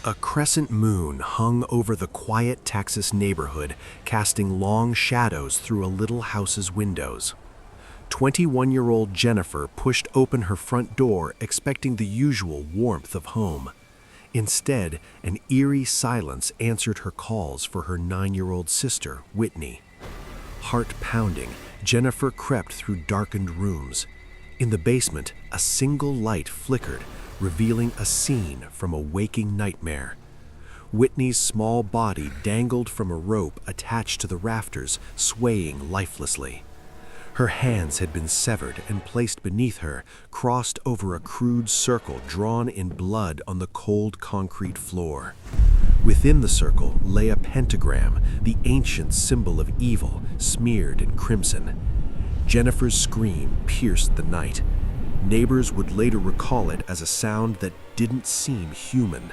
A crescent moon hung over the quiet Texas neighborhood, casting long shadows through a little house's windows. 21-year-old Jennifer pushed open her front door, expecting the usual warmth of home. Instead, an eerie silence answered her calls for her 9-year-old sister, Whitney. Heart pounding, Jennifer crept through darkened rooms. In the basement, a single light flickered, revealing a scene from a waking nightmare. Whitney's small body dangled from a rope attached to the rafters, swaying lifelessly. Her hands had been severed and placed beneath her, crossed over a crude circle drawn in blood on the cold concrete floor. Within the circle lay a pentagram, the ancient symbol of evil, smeared in crimson. Jennifer's scream pierced the night. Neighbors would later recall it as a sound that didn't seem human.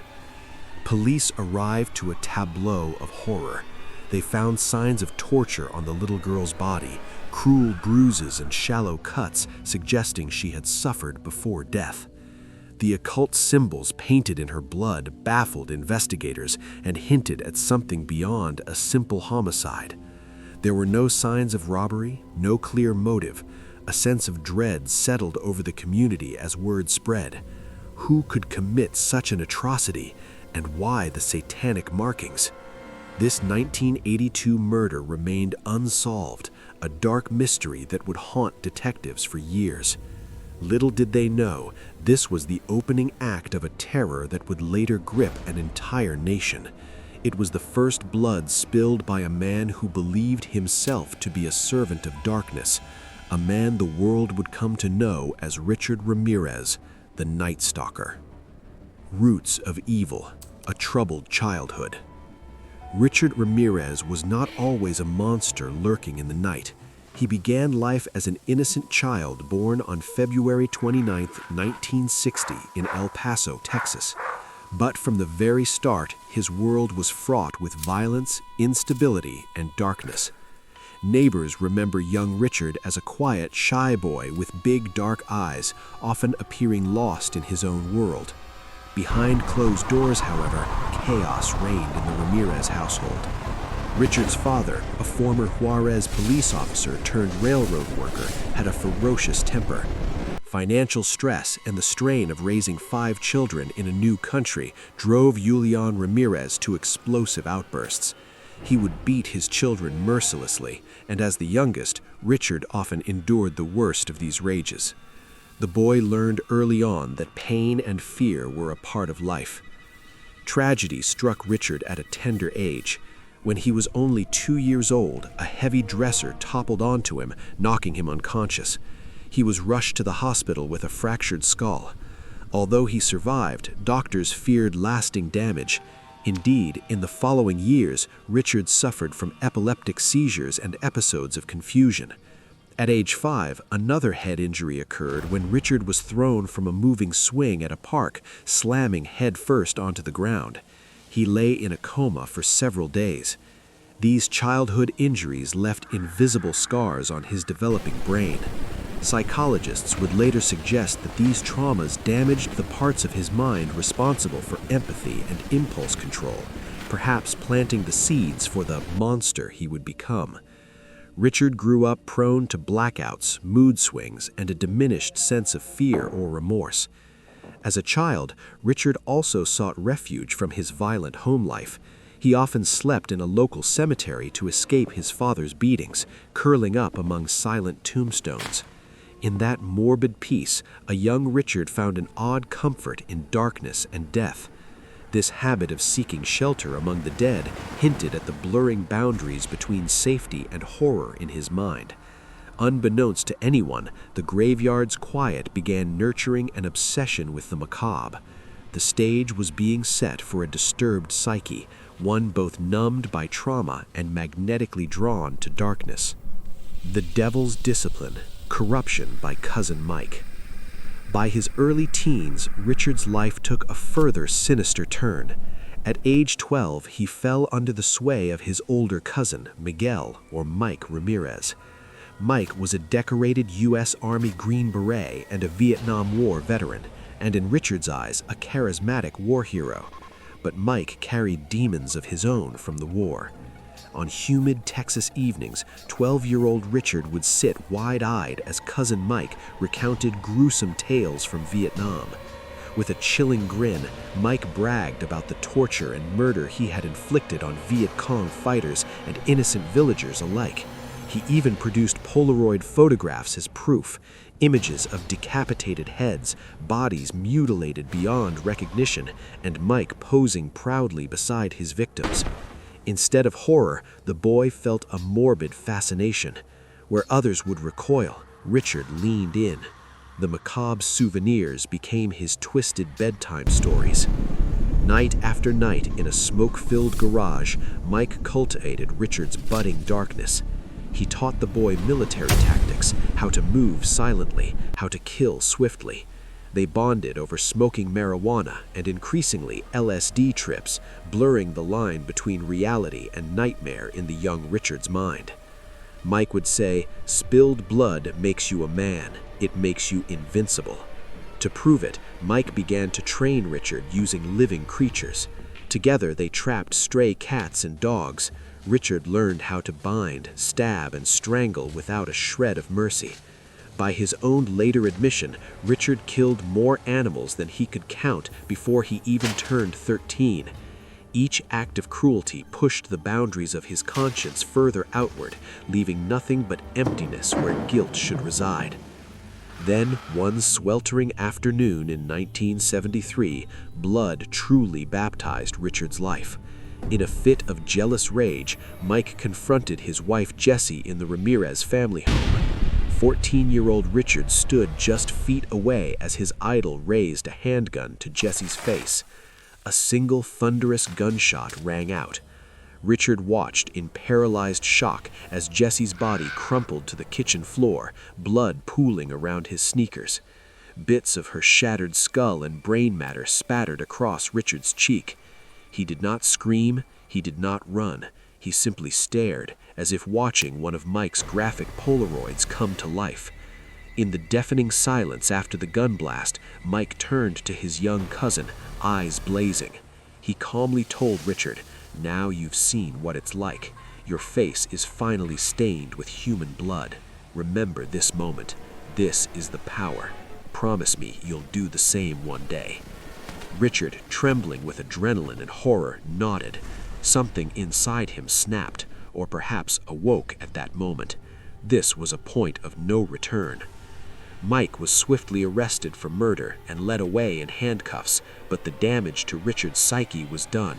Police arrived to a tableau of horror. They found signs of torture on the little girl's body, cruel bruises and shallow cuts suggesting she had suffered before death. The occult symbols painted in her blood baffled investigators and hinted at something beyond a simple homicide. There were no signs of robbery, no clear motive. A sense of dread settled over the community as word spread. Who could commit such an atrocity, and why the satanic markings? This 1982 murder remained unsolved, a dark mystery that would haunt detectives for years. Little did they know, this was the opening act of a terror that would later grip an entire nation. It was the first blood spilled by a man who believed himself to be a servant of darkness, a man the world would come to know as Richard Ramirez, the Night Stalker. Roots of evil, a troubled childhood. Richard Ramirez was not always a monster lurking in the night. He began life as an innocent child born on February 29, 1960 in El Paso, Texas. But from the very start, his world was fraught with violence, instability, and darkness. Neighbors remember young Richard as a quiet, shy boy with big, dark eyes, often appearing lost in his own world. Behind closed doors, however, chaos reigned in the Ramirez household. Richard's father, a former Juarez police officer turned railroad worker, had a ferocious temper. Financial stress and the strain of raising 5 children in a new country drove Julian Ramirez to explosive outbursts. He would beat his children mercilessly, and as the youngest, Richard often endured the worst of these rages. The boy learned early on that pain and fear were a part of life. Tragedy struck Richard at a tender age. When he was only 2 years old, a heavy dresser toppled onto him, knocking him unconscious. He was rushed to the hospital with a fractured skull. Although he survived, doctors feared lasting damage. Indeed, in the following years, Richard suffered from epileptic seizures and episodes of confusion. At age 5, another head injury occurred when Richard was thrown from a moving swing at a park, slamming head first onto the ground. He lay in a coma for several days. These childhood injuries left invisible scars on his developing brain. Psychologists would later suggest that these traumas damaged the parts of his mind responsible for empathy and impulse control, perhaps planting the seeds for the monster he would become. Richard grew up prone to blackouts, mood swings, and a diminished sense of fear or remorse. As a child, Richard also sought refuge from his violent home life. He often slept in a local cemetery to escape his father's beatings, curling up among silent tombstones. In that morbid peace, a young Richard found an odd comfort in darkness and death. This habit of seeking shelter among the dead hinted at the blurring boundaries between safety and horror in his mind. Unbeknownst to anyone, the graveyard's quiet began nurturing an obsession with the macabre. The stage was being set for a disturbed psyche, one both numbed by trauma and magnetically drawn to darkness. The Devil's Discipline, Corruption by Cousin Mike. By his early teens, Richard's life took a further sinister turn. At age 12, he fell under the sway of his older cousin, Miguel, or Mike Ramirez. Mike was a decorated U.S. Army Green Beret and a Vietnam War veteran, and in Richard's eyes, a charismatic war hero. but Mike carried demons of his own from the war. On humid Texas evenings, 12-year-old Richard would sit wide-eyed as cousin Mike recounted gruesome tales from Vietnam. With a chilling grin, Mike bragged about the torture and murder he had inflicted on Viet Cong fighters and innocent villagers alike. He even produced Polaroid photographs as proof, images of decapitated heads, bodies mutilated beyond recognition, and Mike posing proudly beside his victims. Instead of horror, the boy felt a morbid fascination. Where others would recoil, Richard leaned in. The macabre souvenirs became his twisted bedtime stories. Night after night in a smoke-filled garage, Mike cultivated Richard's budding darkness. He taught the boy military tactics, how to move silently, how to kill swiftly. They bonded over smoking marijuana and increasingly LSD trips, blurring the line between reality and nightmare in the young Richard's mind. Mike would say, "Spilled blood makes you a man. It makes you invincible." To prove it, Mike began to train Richard using living creatures. Together they trapped stray cats and dogs. Richard learned how to bind, stab, and strangle without a shred of mercy. By his own later admission, Richard killed more animals than he could count before he even turned 13. Each act of cruelty pushed the boundaries of his conscience further outward, leaving nothing but emptiness where guilt should reside. Then, one sweltering afternoon in 1973, blood truly baptized Richard's life. In a fit of jealous rage, Mike confronted his wife Jessie in the Ramirez family home. 14-year-old Richard stood just feet away as his idol raised a handgun to Jessie's face. A single thunderous gunshot rang out. Richard watched in paralyzed shock as Jessie's body crumpled to the kitchen floor, blood pooling around his sneakers. Bits of her shattered skull and brain matter spattered across Richard's cheek. He did not scream, he did not run. He simply stared, as if watching one of Mike's graphic Polaroids come to life. In the deafening silence after the gun blast, Mike turned to his young cousin, eyes blazing. He calmly told Richard, "Now you've seen what it's like. Your face is finally stained with human blood. Remember this moment. This is the power. Promise me you'll do the same one day." Richard, trembling with adrenaline and horror, nodded. Something inside him snapped, or perhaps awoke at that moment. This was a point of no return. Mike was swiftly arrested for murder and led away in handcuffs, but the damage to Richard's psyche was done.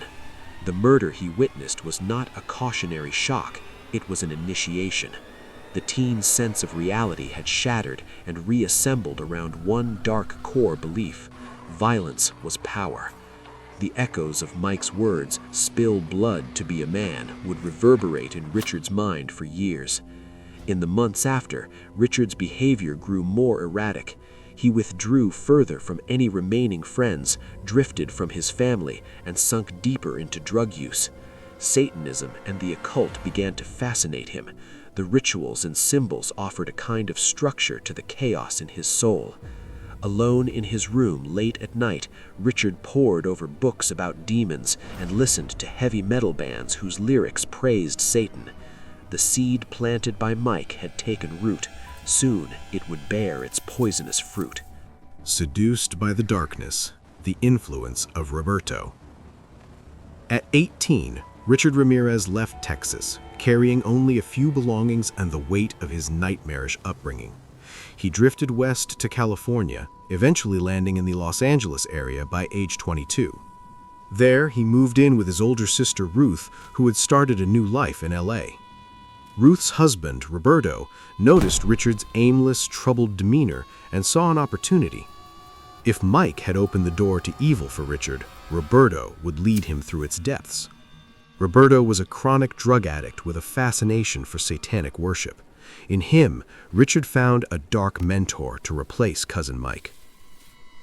The murder he witnessed was not a cautionary shock, it was an initiation. The teen's sense of reality had shattered and reassembled around one dark core belief: violence was power. The echoes of Mike's words, "Spill blood to be a man," would reverberate in Richard's mind for years. In the months after, Richard's behavior grew more erratic. He withdrew further from any remaining friends, drifted from his family, and sunk deeper into drug use. Satanism and the occult began to fascinate him. The rituals and symbols offered a kind of structure to the chaos in his soul. Alone in his room late at night, Richard pored over books about demons and listened to heavy metal bands whose lyrics praised Satan. The seed planted by Mike had taken root. Soon it would bear its poisonous fruit. Seduced by the darkness, the influence of Roberto. At 18, Richard Ramirez left Texas, carrying only a few belongings and the weight of his nightmarish upbringing. He drifted west to California, eventually landing in the Los Angeles area by age 22. There, he moved in with his older sister Ruth, who had started a new life in LA. Ruth's husband, Roberto, noticed Richard's aimless, troubled demeanor and saw an opportunity. If Mike had opened the door to evil for Richard, Roberto would lead him through its depths. Roberto was a chronic drug addict with a fascination for satanic worship. In him, Richard found a dark mentor to replace cousin Mike.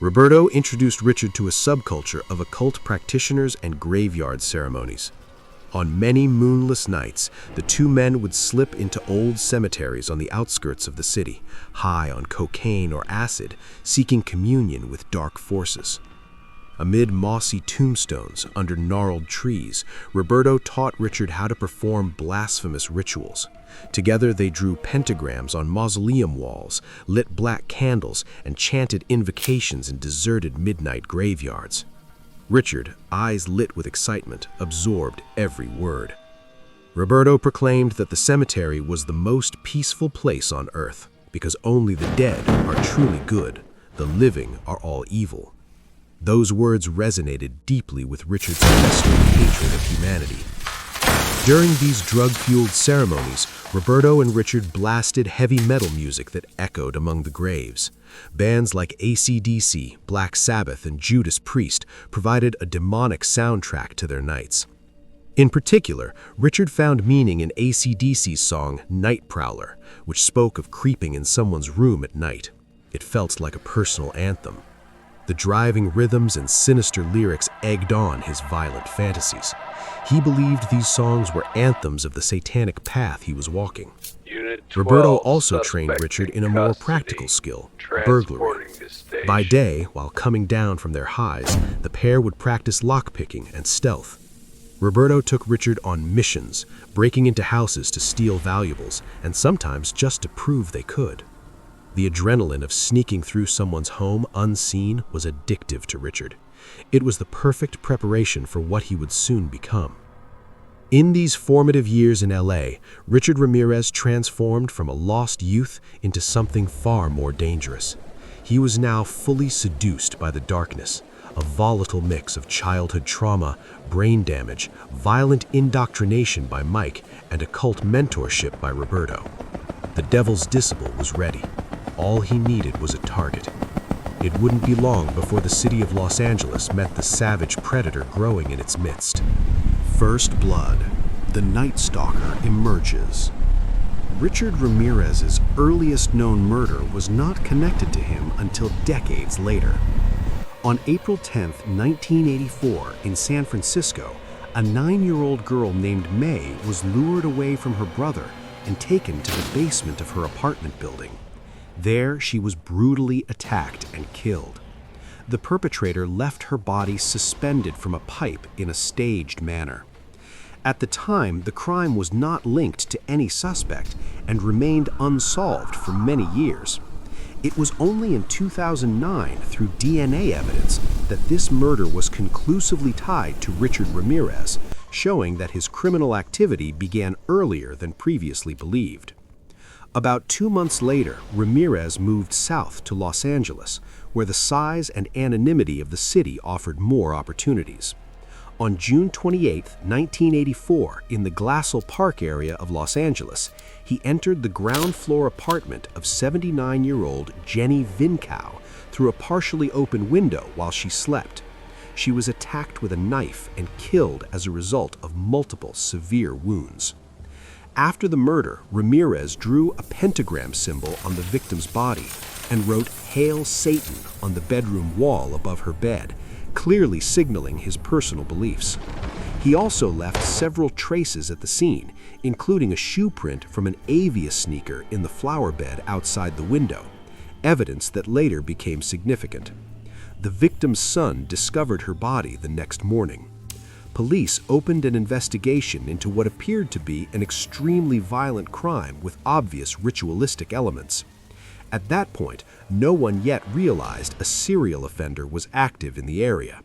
Roberto introduced Richard to a subculture of occult practitioners and graveyard ceremonies. On many moonless nights, the two men would slip into old cemeteries on the outskirts of the city, high on cocaine or acid, seeking communion with dark forces. Amid mossy tombstones under gnarled trees, Roberto taught Richard how to perform blasphemous rituals. Together they drew pentagrams on mausoleum walls, lit black candles, and chanted invocations in deserted midnight graveyards. Richard, eyes lit with excitement, absorbed every word. Roberto proclaimed that the cemetery was the most peaceful place on earth, because only the dead are truly good, the living are all evil. Those words resonated deeply with Richard's festering hatred of humanity. During these drug-fueled ceremonies, Roberto and Richard blasted heavy metal music that echoed among the graves. Bands like AC/DC, Black Sabbath, and Judas Priest provided a demonic soundtrack to their nights. In particular, Richard found meaning in AC/DC's song Night Prowler, which spoke of creeping in someone's room at night. It felt like a personal anthem. The driving rhythms and sinister lyrics egged on his violent fantasies. He believed these songs were anthems of the satanic path he was walking. Roberto also trained Richard in a more practical skill, burglary. By day, while coming down from their highs, the pair would practice lockpicking and stealth. Roberto took Richard on missions, breaking into houses to steal valuables, and sometimes just to prove they could. The adrenaline of sneaking through someone's home unseen was addictive to Richard. It was the perfect preparation for what he would soon become. In these formative years in LA, Richard Ramirez transformed from a lost youth into something far more dangerous. He was now fully seduced by the darkness, a volatile mix of childhood trauma, brain damage, violent indoctrination by Mike, and occult mentorship by Roberto. The devil's disciple was ready. All he needed was a target. It wouldn't be long before the city of Los Angeles met the savage predator growing in its midst. First blood. The Night Stalker emerges. Richard Ramirez's earliest known murder was not connected to him until decades later. On April 10, 1984, in San Francisco, a 9-year-old girl named May was lured away from her brother and taken to the basement of her apartment building. There, she was brutally attacked and killed. The perpetrator left her body suspended from a pipe in a staged manner. At the time, the crime was not linked to any suspect and remained unsolved for many years. It was only in 2009, through DNA evidence, that this murder was conclusively tied to Richard Ramirez, showing that his criminal activity began earlier than previously believed. About 2 months later, Ramirez moved south to Los Angeles, where the size and anonymity of the city offered more opportunities. On June 28, 1984, in the Glassell Park area of Los Angeles, he entered the ground-floor apartment of 79-year-old Jenny Vincow through a partially open window while she slept. She was attacked with a knife and killed as a result of multiple severe wounds. After the murder, Ramirez drew a pentagram symbol on the victim's body and wrote "Hail Satan" on the bedroom wall above her bed, clearly signaling his personal beliefs. He also left several traces at the scene, including a shoe print from an Avia sneaker in the flower bed outside the window, evidence that later became significant. The victim's son discovered her body the next morning. Police opened an investigation into what appeared to be an extremely violent crime with obvious ritualistic elements. At that point, no one yet realized a serial offender was active in the area.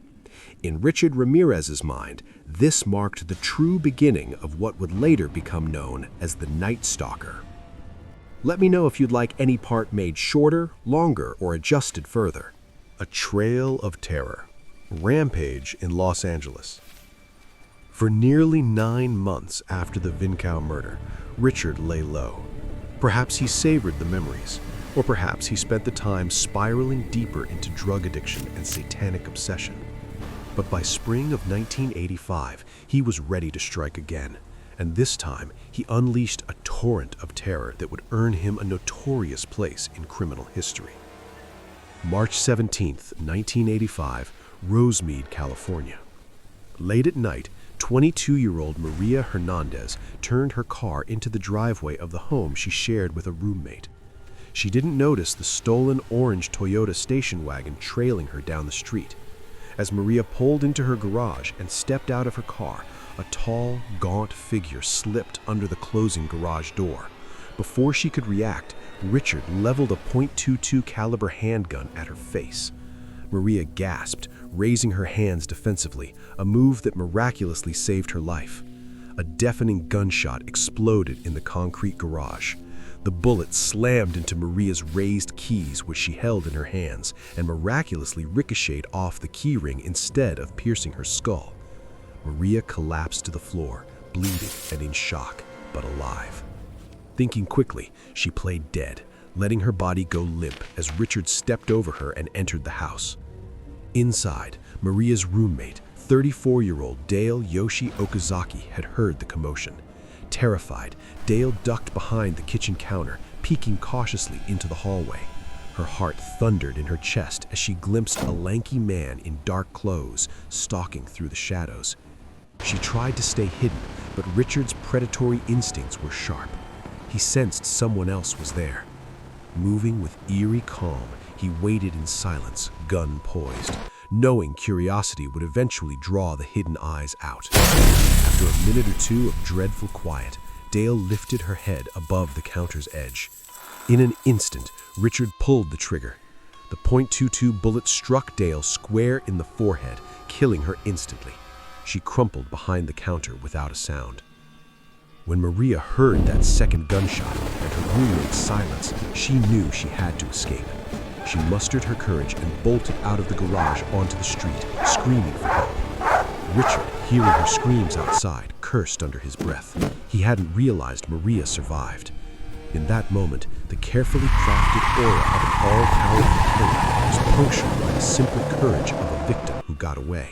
In Richard Ramirez's mind, this marked the true beginning of what would later become known as the Night Stalker. Let me know if you'd like any part made shorter, longer, or adjusted further. A Trail of Terror. Rampage in Los Angeles. For nearly 9 months after the Vincow murder, Richard lay low. Perhaps he savored the memories, or perhaps he spent the time spiraling deeper into drug addiction and satanic obsession. But by spring of 1985, he was ready to strike again, and this time he unleashed a torrent of terror that would earn him a notorious place in criminal history. March 17, 1985, Rosemead, California. Late at night, 22-year-old Maria Hernandez turned her car into the driveway of the home she shared with a roommate. She didn't notice the stolen orange Toyota station wagon trailing her down the street. As Maria pulled into her garage and stepped out of her car, a tall, gaunt figure slipped under the closing garage door. Before she could react, Richard leveled a .22 caliber handgun at her face. Maria gasped, raising her hands defensively, a move that miraculously saved her life. A deafening gunshot exploded in the concrete garage. The bullet slammed into Maria's raised keys, which she held in her hands, and miraculously ricocheted off the keyring instead of piercing her skull. Maria collapsed to the floor, bleeding and in shock, but alive. Thinking quickly, she played dead, letting her body go limp as Richard stepped over her and entered the house. Inside, Maria's roommate, 34-year-old Dale Yoshi Okazaki, had heard the commotion. Terrified, Dale ducked behind the kitchen counter, peeking cautiously into the hallway. Her heart thundered in her chest as she glimpsed a lanky man in dark clothes stalking through the shadows. She tried to stay hidden, but Richard's predatory instincts were sharp. He sensed someone else was there. Moving with eerie calm, he waited in silence, gun poised, knowing curiosity would eventually draw the hidden eyes out. After a minute or two of dreadful quiet, Dale lifted her head above the counter's edge. In an instant, Richard pulled the trigger. The .22 bullet struck Dale square in the forehead, killing her instantly. She crumpled behind the counter without a sound. When Maria heard that second gunshot and her roommate's silence, she knew she had to escape. She mustered her courage and bolted out of the garage onto the street, screaming for help. Richard, hearing her screams outside, cursed under his breath. He hadn't realized Maria survived. In that moment, the carefully crafted aura of an all-powerful killer was punctured by the simple courage of a victim who got away.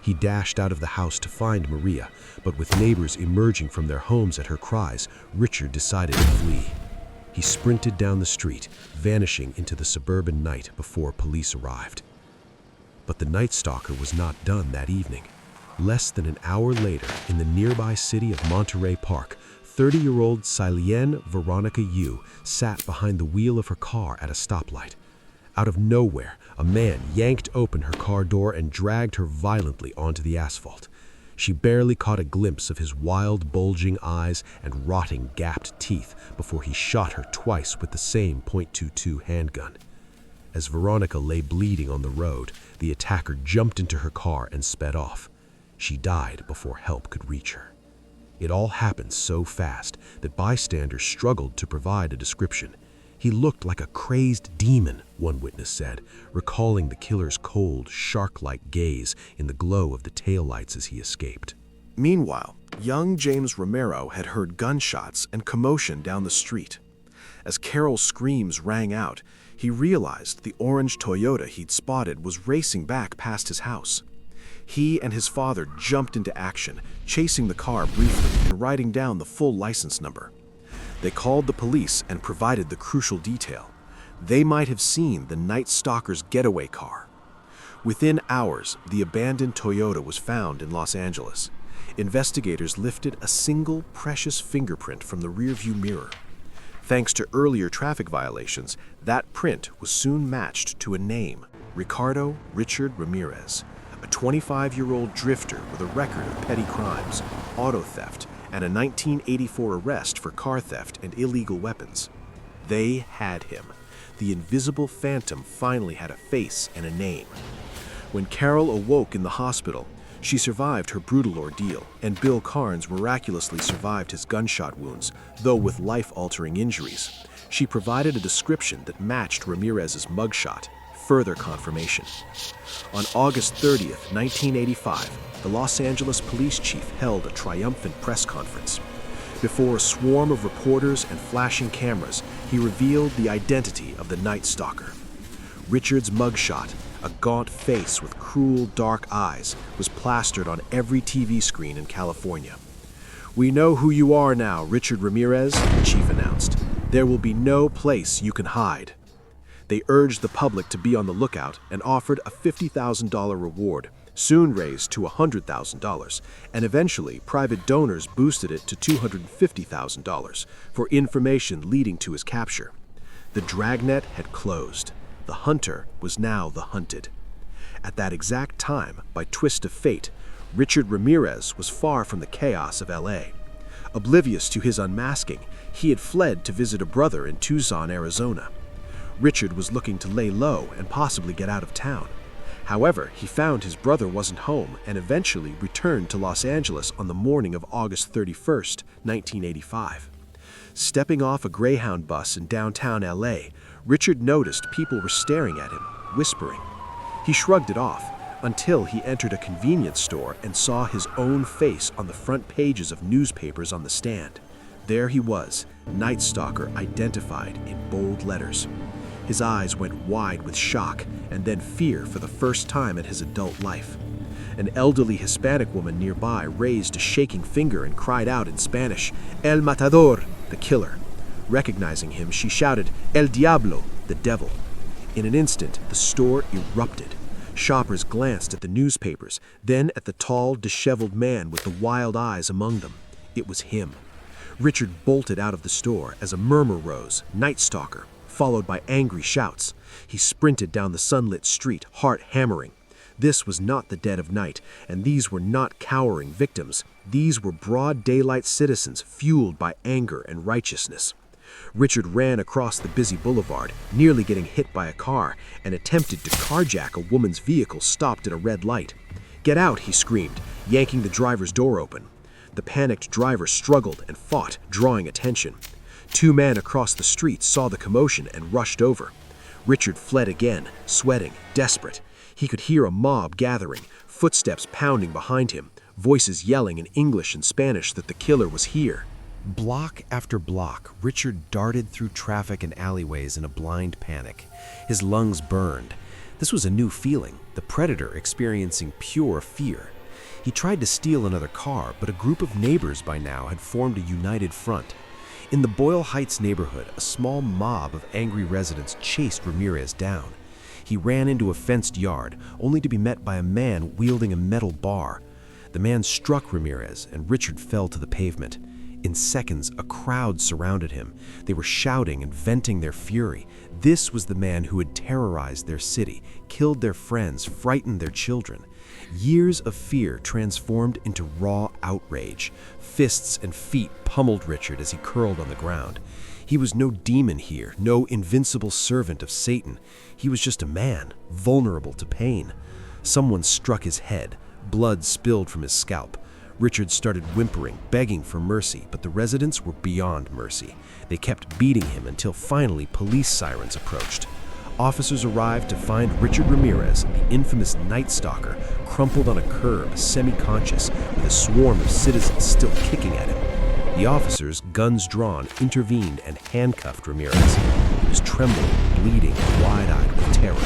He dashed out of the house to find Maria, but with neighbors emerging from their homes at her cries, Richard decided to flee. He sprinted down the street, vanishing into the suburban night before police arrived. But the Night Stalker was not done that evening. Less than an hour later, in the nearby city of Monterey Park, 30-year-old Silene Veronica Yu sat behind the wheel of her car at a stoplight. Out of nowhere, a man yanked open her car door and dragged her violently onto the asphalt. She barely caught a glimpse of his wild, bulging eyes and rotting, gapped teeth before he shot her twice with the same .22 handgun. As Veronica lay bleeding on the road, the attacker jumped into her car and sped off. She died before help could reach her. It all happened so fast that bystanders struggled to provide a description. He looked like a crazed demon, one witness said, recalling the killer's cold, shark-like gaze in the glow of the taillights as he escaped. Meanwhile, young James Romero had heard gunshots and commotion down the street. As Carol's screams rang out, he realized the orange Toyota he'd spotted was racing back past his house. He and his father jumped into action, chasing the car briefly and writing down the full license number. They called the police and provided the crucial detail. They might have seen the Night Stalker's getaway car. Within hours, the abandoned Toyota was found in Los Angeles. Investigators lifted a single precious fingerprint from the rearview mirror. Thanks to earlier traffic violations, that print was soon matched to a name, Ricardo Richard Ramirez, a 25-year-old drifter with a record of petty crimes, auto theft, and a 1984 arrest for car theft and illegal weapons. They had him. The invisible phantom finally had a face and a name. When Carol awoke in the hospital, she survived her brutal ordeal, and Bill Carnes miraculously survived his gunshot wounds, though with life-altering injuries. She provided a description that matched Ramirez's mugshot, further confirmation. On August 30th, 1985, the Los Angeles police chief held a triumphant press conference. Before a swarm of reporters and flashing cameras, he revealed the identity of the Night Stalker. Richard's mugshot, a gaunt face with cruel, dark eyes, was plastered on every TV screen in California. "We know who you are now, Richard Ramirez," the chief announced. "There will be no place you can hide." They urged the public to be on the lookout and offered a $50,000 reward, soon raised to $100,000, and eventually private donors boosted it to $250,000 for information leading to his capture. The dragnet had closed. The hunter was now the hunted. At that exact time, by twist of fate, Richard Ramirez was far from the chaos of LA. Oblivious to his unmasking, he had fled to visit a brother in Tucson, Arizona. Richard was looking to lay low and possibly get out of town. However, he found his brother wasn't home and eventually returned to Los Angeles on the morning of August 31st, 1985. Stepping off a Greyhound bus in downtown LA, Richard noticed people were staring at him, whispering. He shrugged it off until he entered a convenience store and saw his own face on the front pages of newspapers on the stand. There he was, Night Stalker identified in bold letters. His eyes went wide with shock and then fear for the first time in his adult life. An elderly Hispanic woman nearby raised a shaking finger and cried out in Spanish, "El Matador," the killer. Recognizing him, she shouted, "El Diablo," the devil. In an instant, the store erupted. Shoppers glanced at the newspapers, then at the tall, disheveled man with the wild eyes among them. It was him. Richard bolted out of the store as a murmur rose, "Night Stalker," followed by angry shouts. He sprinted down the sunlit street, heart hammering. This was not the dead of night, and these were not cowering victims. These were broad daylight citizens fueled by anger and righteousness. Richard ran across the busy boulevard, nearly getting hit by a car, and attempted to carjack a woman's vehicle stopped at a red light. "Get out," he screamed, yanking the driver's door open. The panicked driver struggled and fought, drawing attention. Two men across the street saw the commotion and rushed over. Richard fled again, sweating, desperate. He could hear a mob gathering, footsteps pounding behind him, voices yelling in English and Spanish that the killer was here. Block after block, Richard darted through traffic and alleyways in a blind panic. His lungs burned. This was a new feeling, the predator experiencing pure fear. He tried to steal another car, but a group of neighbors by now had formed a united front. In the Boyle Heights neighborhood, a small mob of angry residents chased Ramirez down. He ran into a fenced yard, only to be met by a man wielding a metal bar. The man struck Ramirez, and Richard fell to the pavement. In seconds, a crowd surrounded him. They were shouting and venting their fury. This was the man who had terrorized their city, killed their friends, frightened their children. Years of fear transformed into raw outrage. Fists and feet pummeled Richard as he curled on the ground. He was no demon here, no invincible servant of Satan. He was just a man, vulnerable to pain. Someone struck his head. Blood spilled from his scalp. Richard started whimpering, begging for mercy, but the residents were beyond mercy. They kept beating him until finally police sirens approached. Officers arrived to find Richard Ramirez, the infamous Night Stalker, crumpled on a curb, semi-conscious, with a swarm of citizens still kicking at him. The officers, guns drawn, intervened and handcuffed Ramirez. He was trembling, bleeding, wide-eyed with terror.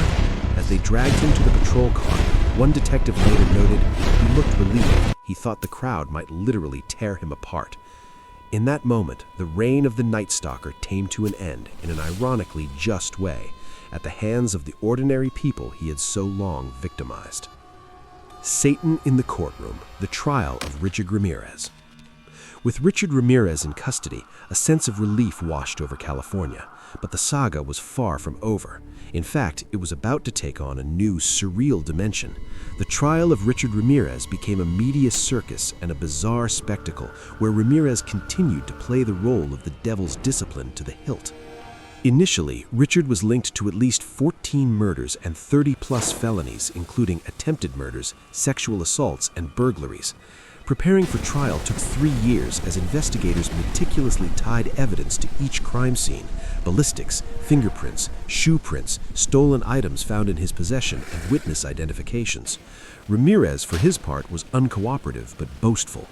As they dragged him to the patrol car, one detective later noted, he looked relieved. He thought the crowd might literally tear him apart. In that moment, the reign of the Night Stalker came to an end in an ironically just way, at the hands of the ordinary people he had so long victimized. Satan in the courtroom, the trial of Richard Ramirez. With Richard Ramirez in custody, a sense of relief washed over California, but the saga was far from over. In fact, it was about to take on a new, surreal dimension. The trial of Richard Ramirez became a media circus and a bizarre spectacle where Ramirez continued to play the role of the devil's discipline to the hilt. Initially, Richard was linked to at least 14 murders and 30-plus felonies, including attempted murders, sexual assaults, and burglaries. Preparing for trial took 3 years as investigators meticulously tied evidence to each crime scene: ballistics, fingerprints, shoe prints, stolen items found in his possession, and witness identifications. Ramirez, for his part, was uncooperative but boastful.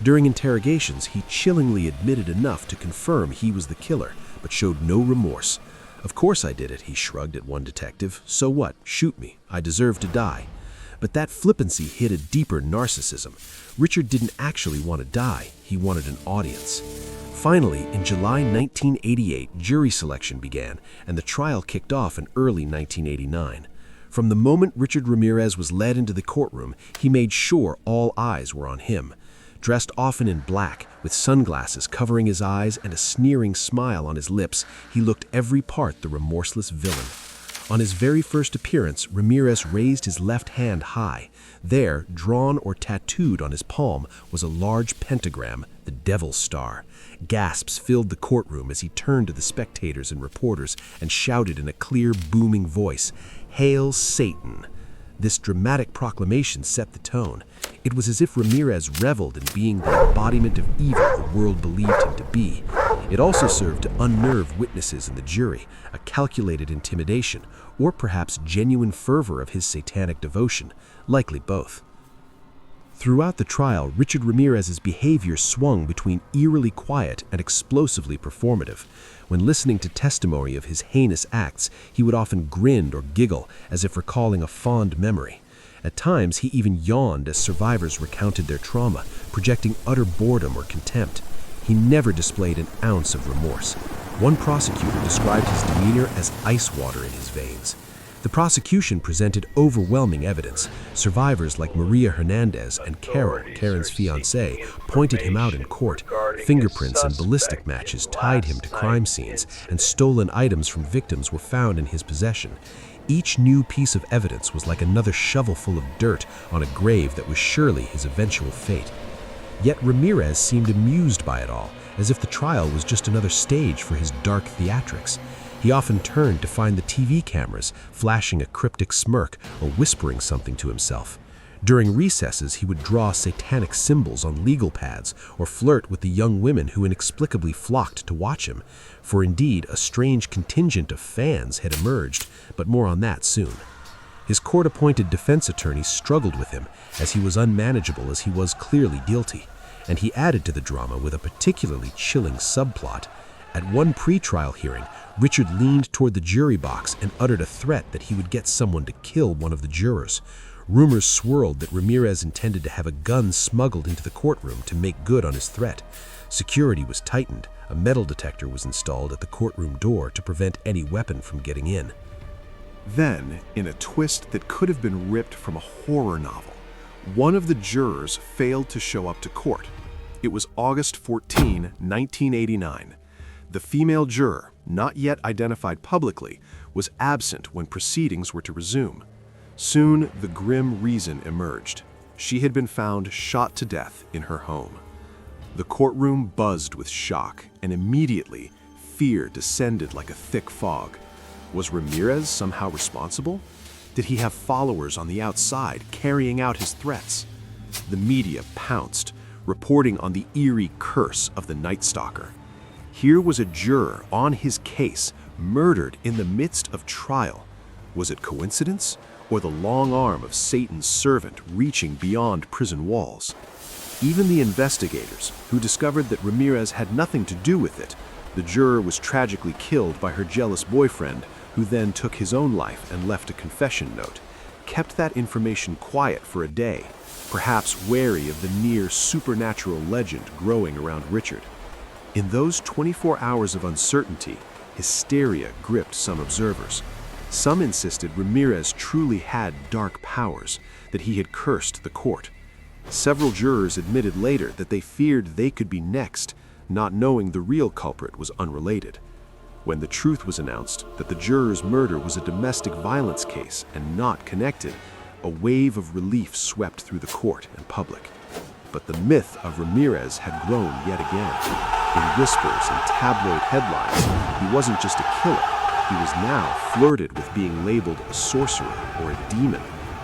During interrogations, he chillingly admitted enough to confirm he was the killer, but showed no remorse. "Of course I did it," he shrugged at one detective. "So what? Shoot me. I deserve to die." But that flippancy hid a deeper narcissism. Richard didn't actually want to die. He wanted an audience. Finally, in July 1988, jury selection began, and the trial kicked off in early 1989. From the moment Richard Ramirez was led into the courtroom, he made sure all eyes were on him. Dressed often in black, with sunglasses covering his eyes and a sneering smile on his lips, he looked every part the remorseless villain. On his very first appearance, Ramirez raised his left hand high. There, drawn or tattooed on his palm, was a large pentagram, the Devil's Star. Gasps filled the courtroom as he turned to the spectators and reporters and shouted in a clear, booming voice, "Hail Satan!" This dramatic proclamation set the tone. It was as if Ramirez reveled in being the embodiment of evil the world believed him to be. It also served to unnerve witnesses and the jury, a calculated intimidation, or perhaps genuine fervor of his satanic devotion, likely both. Throughout the trial, Richard Ramirez's behavior swung between eerily quiet and explosively performative. When listening to testimony of his heinous acts, he would often grin or giggle as if recalling a fond memory. At times, he even yawned as survivors recounted their trauma, projecting utter boredom or contempt. He never displayed an ounce of remorse. One prosecutor described his demeanor as ice water in his veins. The prosecution presented overwhelming evidence. Survivors like Maria Hernandez and Carol, Karen's fiancée, pointed him out in court. Fingerprints and ballistic matches tied him to crime scenes, and stolen items from victims were found in his possession. Each new piece of evidence was like another shovelful of dirt on a grave that was surely his eventual fate. Yet Ramirez seemed amused by it all, as if the trial was just another stage for his dark theatrics. He often turned to find the TV cameras, flashing a cryptic smirk or whispering something to himself. During recesses, he would draw satanic symbols on legal pads or flirt with the young women who inexplicably flocked to watch him. For indeed, a strange contingent of fans had emerged, but more on that soon. His court-appointed defense attorney struggled with him, as he was unmanageable as he was clearly guilty, and he added to the drama with a particularly chilling subplot. At one pre-trial hearing, Richard leaned toward the jury box and uttered a threat that he would get someone to kill one of the jurors. Rumors swirled that Ramirez intended to have a gun smuggled into the courtroom to make good on his threat. Security was tightened. A metal detector was installed at the courtroom door to prevent any weapon from getting in. Then, in a twist that could have been ripped from a horror novel, one of the jurors failed to show up to court. It was August 14, 1989. The female juror, not yet identified publicly, was absent when proceedings were to resume. Soon, the grim reason emerged. She had been found shot to death in her home. The courtroom buzzed with shock, and immediately, fear descended like a thick fog. Was Ramirez somehow responsible? Did he have followers on the outside carrying out his threats? The media pounced, reporting on the eerie curse of the Night Stalker. Here was a juror on his case, murdered in the midst of trial. Was it coincidence, or the long arm of Satan's servant reaching beyond prison walls? Even the investigators, who discovered that Ramirez had nothing to do with it, the juror was tragically killed by her jealous boyfriend, who then took his own life and left a confession note, kept that information quiet for a day, perhaps wary of the near supernatural legend growing around Richard. In those 24 hours of uncertainty, hysteria gripped some observers. Some insisted Ramirez truly had dark powers, that he had cursed the court. Several jurors admitted later that they feared they could be next, not knowing the real culprit was unrelated. When the truth was announced that the juror's murder was a domestic violence case and not connected, a wave of relief swept through the court and public. But the myth of Ramirez had grown yet again. In whispers and tabloid headlines, he wasn't just a killer. He was now flirted with being labeled a sorcerer or a demon,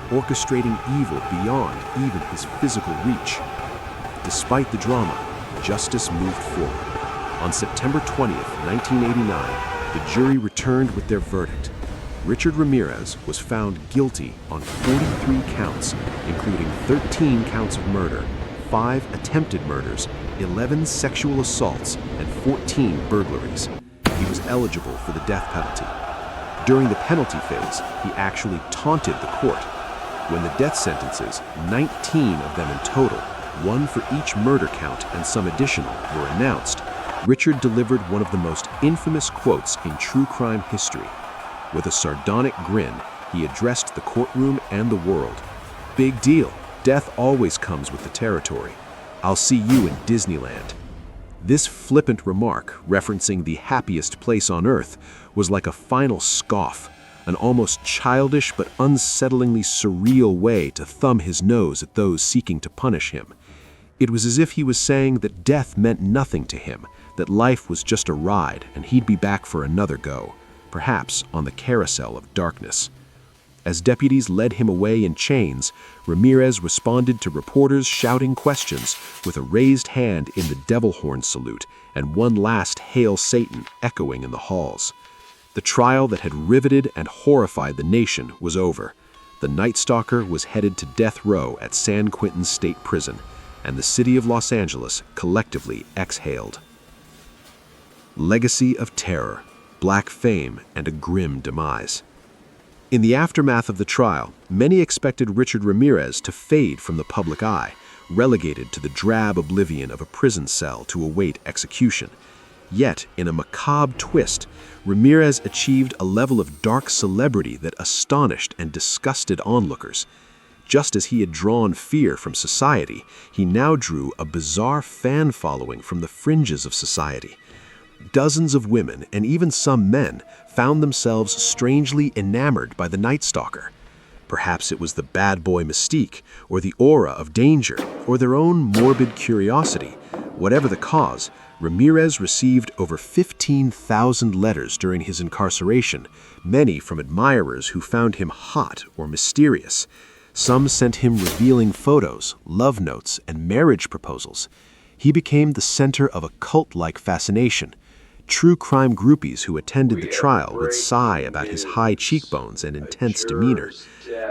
orchestrating evil beyond even his physical reach. Despite the drama, justice moved forward. On September 20th, 1989, the jury returned with their verdict. Richard Ramirez was found guilty on 43 counts, including 13 counts of murder, 5 attempted murders, 11 sexual assaults, and 14 burglaries. He was eligible for the death penalty. During the penalty phase, he actually taunted the court. When the death sentences, 19 of them in total, one for each murder count and some additional, were announced, Richard delivered one of the most infamous quotes in true crime history. With a sardonic grin, he addressed the courtroom and the world. "Big deal. Death always comes with the territory. I'll see you in Disneyland." This flippant remark, referencing the happiest place on earth, was like a final scoff. an almost childish but unsettlingly surreal way to thumb his nose at those seeking to punish him. It was as if he was saying that death meant nothing to him, that life was just a ride and he'd be back for another go, perhaps on the carousel of darkness. As deputies led him away in chains, Ramirez responded to reporters shouting questions with a raised hand in the devil horn salute and one last Hail Satan echoing in the halls. The trial that had riveted and horrified the nation was over. The Night Stalker was headed to death row at San Quentin State Prison, and the city of Los Angeles collectively exhaled. Legacy of terror, black fame, and a grim demise. In the aftermath of the trial, many expected Richard Ramirez to fade from the public eye, relegated to the drab oblivion of a prison cell to await execution. Yet, in a macabre twist, Ramirez achieved a level of dark celebrity that astonished and disgusted onlookers. Just as he had drawn fear from society, he now drew a bizarre fan following from the fringes of society. Dozens of women, and even some men, found themselves strangely enamored by the Night Stalker. Perhaps it was the bad boy mystique, or the aura of danger, or their own morbid curiosity. Whatever the cause, Ramirez received over 15,000 letters during his incarceration, many from admirers who found him hot or mysterious. Some sent him revealing photos, love notes, and marriage proposals. He became the center of a cult-like fascination. True crime groupies who attended the trial would sigh about his high cheekbones and intense demeanor.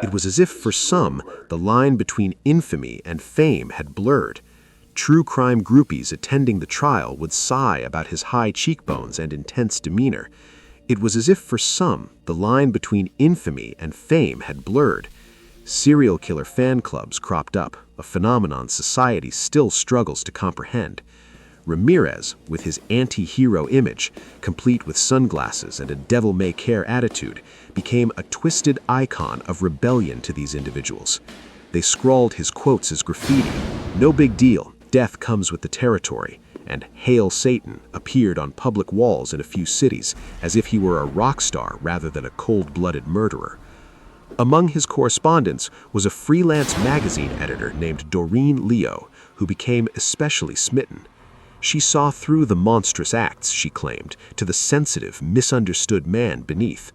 It was as if, for some, the line between infamy and fame had blurred. True crime groupies attending the trial would sigh about his high cheekbones and intense demeanor. It was as if, for some, the line between infamy and fame had blurred. Serial killer fan clubs cropped up, a phenomenon society still struggles to comprehend. Ramirez, with his anti-hero image, complete with sunglasses and a devil-may-care attitude, became a twisted icon of rebellion to these individuals. They scrawled his quotes as graffiti. "No big deal, death comes with the territory," and "Hail Satan" appeared on public walls in a few cities, as if he were a rock star rather than a cold-blooded murderer. Among his correspondents was a freelance magazine editor named Doreen Leo, who became especially smitten. She saw through the monstrous acts, she claimed, to the sensitive, misunderstood man beneath.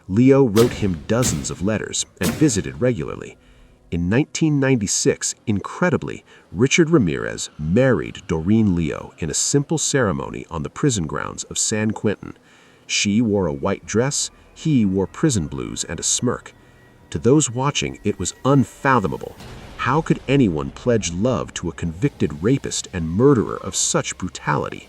Leo wrote him dozens of letters and visited regularly. In 1996, incredibly, Richard Ramirez married Doreen Leo in a simple ceremony on the prison grounds of San Quentin. She wore a white dress, he wore prison blues and a smirk. To those watching, it was unfathomable. How could anyone pledge love to a convicted rapist and murderer of such brutality?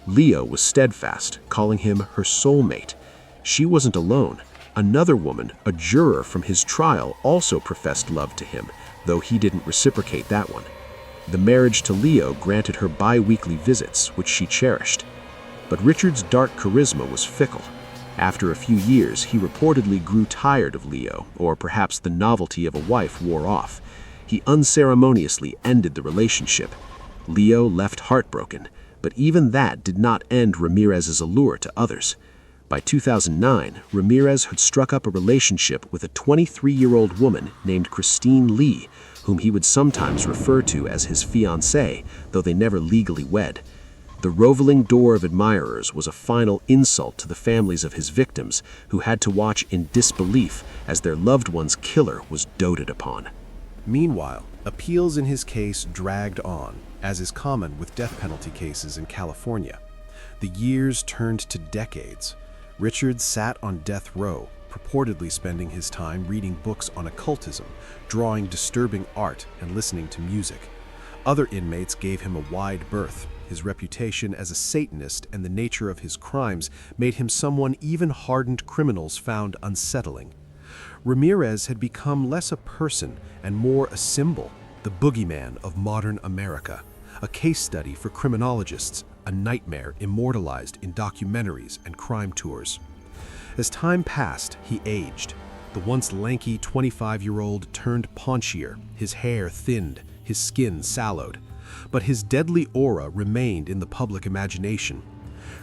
Leo was steadfast, calling him her soulmate. She wasn't alone. Another woman, a juror from his trial, also professed love to him, though he didn't reciprocate that one. The marriage to Leo granted her bi-weekly visits, which she cherished. But Richard's dark charisma was fickle. After a few years, he reportedly grew tired of Leo, or perhaps the novelty of a wife wore off. He unceremoniously ended the relationship. Leo left heartbroken, but even that did not end Ramirez's allure to others. By 2009, Ramirez had struck up a relationship with a 23-year-old woman named Christine Lee, whom he would sometimes refer to as his fiancée, though they never legally wed. The roveling door of admirers was a final insult to the families of his victims, who had to watch in disbelief as their loved one's killer was doted upon. Meanwhile, appeals in his case dragged on, as is common with death penalty cases in California. The years turned to decades. Richard sat on death row, purportedly spending his time reading books on occultism, drawing disturbing art, and listening to music. Other inmates gave him a wide berth. His reputation as a Satanist and the nature of his crimes made him someone even hardened criminals found unsettling. Ramirez had become less a person and more a symbol, the boogeyman of modern America, a case study for criminologists, a nightmare immortalized in documentaries and crime tours. As time passed, he aged. The once lanky 25-year-old turned paunchier, his hair thinned, his skin sallowed. But his deadly aura remained in the public imagination.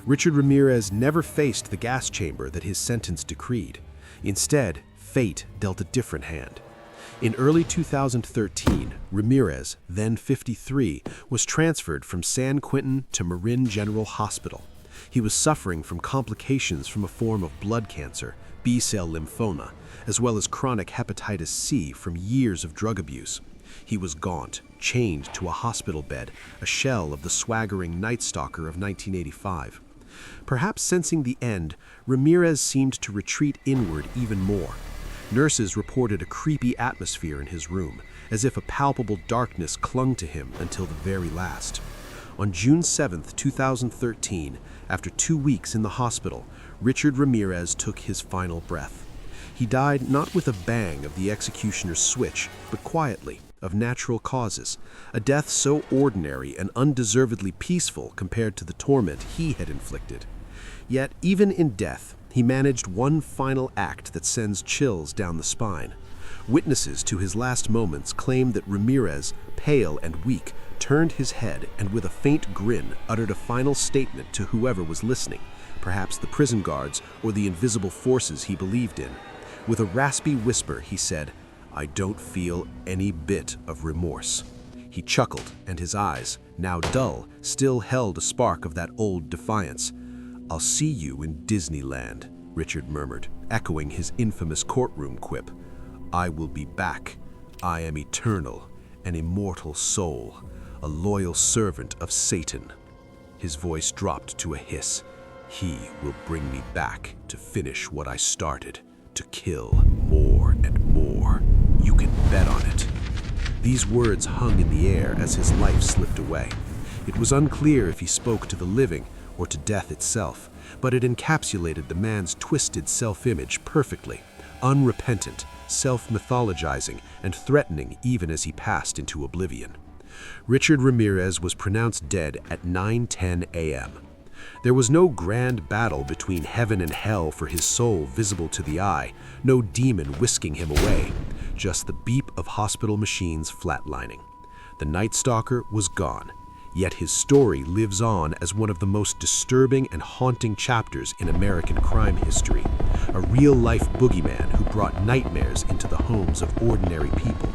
Richard Ramirez never faced the gas chamber that his sentence decreed. Instead, fate dealt a different hand. In early 2013, Ramirez, then 53, was transferred from San Quentin to Marin General Hospital. He was suffering from complications from a form of blood cancer, B-cell lymphoma, as well as chronic hepatitis C from years of drug abuse. He was gaunt, chained to a hospital bed, a shell of the swaggering Night Stalker of 1985. Perhaps sensing the end, Ramirez seemed to retreat inward even more. Nurses reported a creepy atmosphere in his room, as if a palpable darkness clung to him until the very last. On June 7, 2013, after 2 weeks in the hospital, Richard Ramirez took his final breath. He died not with a bang of the executioner's switch, but quietly, of natural causes, a death so ordinary and undeservedly peaceful compared to the torment he had inflicted. Yet, even in death, he managed one final act that sends chills down the spine. Witnesses to his last moments claim that Ramirez, pale and weak, turned his head and with a faint grin uttered a final statement to whoever was listening, perhaps the prison guards or the invisible forces he believed in. With a raspy whisper, he said, "I don't feel any bit of remorse." He chuckled, and his eyes, now dull, still held a spark of that old defiance. "I'll see you in Disneyland," Richard murmured, echoing his infamous courtroom quip. "I will be back. I am eternal, an immortal soul, a loyal servant of Satan." His voice dropped to a hiss. "He will bring me back to finish what I started, to kill more and more. You can bet on it." These words hung in the air as his life slipped away. It was unclear if he spoke to the living or to death itself, but it encapsulated the man's twisted self-image perfectly, unrepentant, self-mythologizing, and threatening even as he passed into oblivion. Richard Ramirez was pronounced dead at 9:10 a.m. There was no grand battle between heaven and hell for his soul visible to the eye, no demon whisking him away, just the beep of hospital machines flatlining. The Night Stalker was gone, yet his story lives on as one of the most disturbing and haunting chapters in American crime history, a real-life boogeyman who brought nightmares into the homes of ordinary people.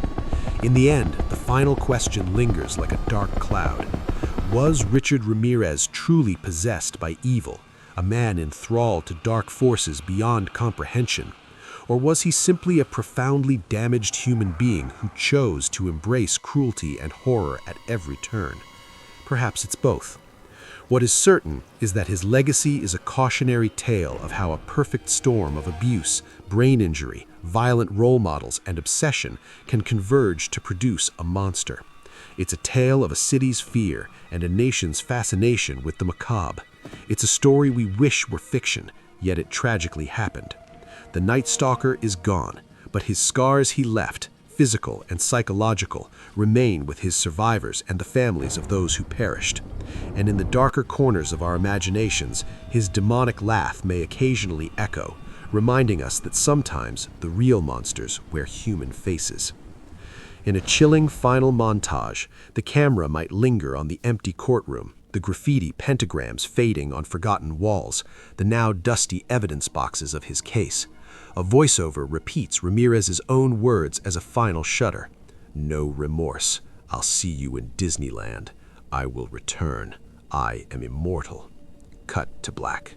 In the end, the final question lingers like a dark cloud. Was Richard Ramirez truly possessed by evil, a man enthralled to dark forces beyond comprehension? Or was he simply a profoundly damaged human being who chose to embrace cruelty and horror at every turn? Perhaps it's both. What is certain is that his legacy is a cautionary tale of how a perfect storm of abuse, brain injury, violent role models, and obsession can converge to produce a monster. It's a tale of a city's fear and a nation's fascination with the macabre. It's a story we wish were fiction, yet it tragically happened. The Night Stalker is gone, but his scars he left, physical and psychological, remain with his survivors and the families of those who perished. And in the darker corners of our imaginations, his demonic laugh may occasionally echo, reminding us that sometimes the real monsters wear human faces. In a chilling final montage, the camera might linger on the empty courtroom, the graffiti pentagrams fading on forgotten walls, the now dusty evidence boxes of his case. A voiceover repeats Ramirez's own words as a final shudder. "No remorse. I'll see you in Disneyland. I will return. I am immortal." Cut to black.